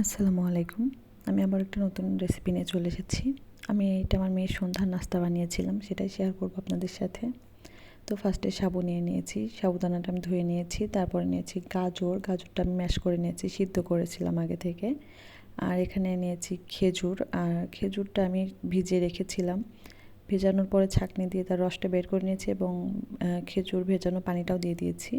আসসালামু আলাইকুম। আমি আবার একটা নতুন রেসিপি নিয়ে চলে এসেছি। এটা আমার মেয়ের সন্ধ্যার নাস্তা বানিয়েছিলাম, সেটাই শেয়ার করব আপনাদের সাথে। তো ফার্স্টে সাবু নিয়ে নিয়েছি, সাবুদানাটা আমি ধুয়ে নিয়েছি। তারপরে নিয়েছি গাজরটা আমি ম্যাশ করে নিয়েছি, সিদ্ধ করেছিলাম আগে থেকে। আর এখানে নিয়েছি খেজুর, আর খেজুরটা আমি ভিজিয়ে রেখেছিলাম। ভেজানোর পরে ছাঁকনি দিয়ে তার রসটা বের করে নিয়েছি এবং খেজুর ভেজানো পানিটাও দিয়ে দিয়েছি।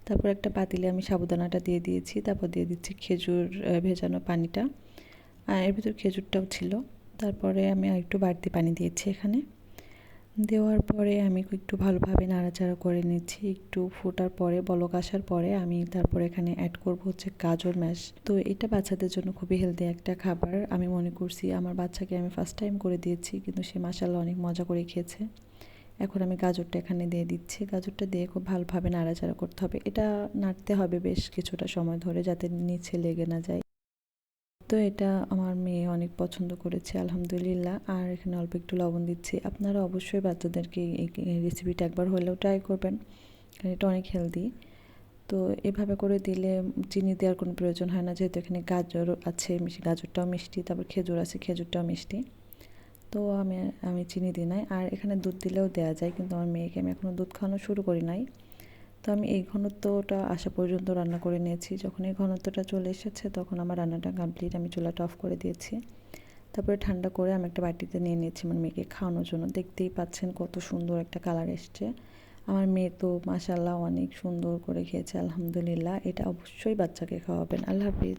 তারপর একটা পাতিলে আমি সাবুদানাটা দিয়ে দিয়েছি, তারপর দিয়ে দিচ্ছি খেজুর ভেজানো পানিটা, আর এর ভিতর খেজুরটাও ছিল। তারপরে আমি আরেকটু বাড়তি পানি দিয়েছি এখানে। দেওয়ার পরে আমি একটু ভালোভাবে নাড়াচাড়া করে নিচ্ছি। একটু ফোটার পরে, বলক আসার পরে আমি তারপরে এখানে অ্যাড করব হচ্ছে গাজর ম্যাশ। তো এটা বাচ্চাদের জন্য খুবই হেলদি একটা খাবার আমি মনে করছি। আমার বাচ্চাকে আমি ফার্স্ট টাইম করে দিয়েছি, কিন্তু সে মাশাআল্লাহ অনেক মজা করে খেয়েছে। এখন আমি গাজরটা এখানে দিয়ে দিচ্ছি। গাজরটা দিয়ে খুব ভালোভাবে নাড়াচাড়া করতে হবে। এটা নাড়তে হবে বেশ কিছুটা সময় ধরে, যাতে নিচে লেগে না যায়। তো এটা আমার মেয়ে অনেক পছন্দ করেছে আলহামদুলিল্লাহ। আর এখানে অল্প একটু লবণ দিচ্ছি। আপনারা অবশ্যই বাচ্চাদেরকে এই রেসিপিটা একবার হলেও ট্রাই করবেন, কারণ এটা অনেক হেলদি। তো এভাবে করে দিলে চিনি দেওয়ার কোনো প্রয়োজন হয় না, যেহেতু এখানে গাজর আছে, গাজরটাও মিষ্টি, তারপর খেজুর আছে, খেজুরটাও মিষ্টি। তো আমি চিনি দিই নাই। আর এখানে দুধ দিলেও দেওয়া যায়, কিন্তু আমার মেয়েকে আমি এখনও দুধ খাওয়ানো শুরু করি নাই। তো আমি এই ঘনত্বটা আসা পর্যন্ত রান্না করে নিয়েছি। যখন এই ঘনত্বটা চলে এসেছে তখন আমার রান্নাটা কমপ্লিট, আমি চুলাটা অফ করে দিয়েছি। তারপরে ঠান্ডা করে আমি একটা বাটিতে নিয়ে নিয়েছি আমার মেয়েকে খাওয়ানোর জন্য। দেখতেই পাচ্ছেন কত সুন্দর একটা কালার এসছে। আমার মেয়ে তো মাশাআল্লাহ অনেক সুন্দর করে খেয়েছে আলহামদুলিল্লাহ। এটা অবশ্যই বাচ্চাকে খাওয়াবেন। আল্লাহ হাফিজ।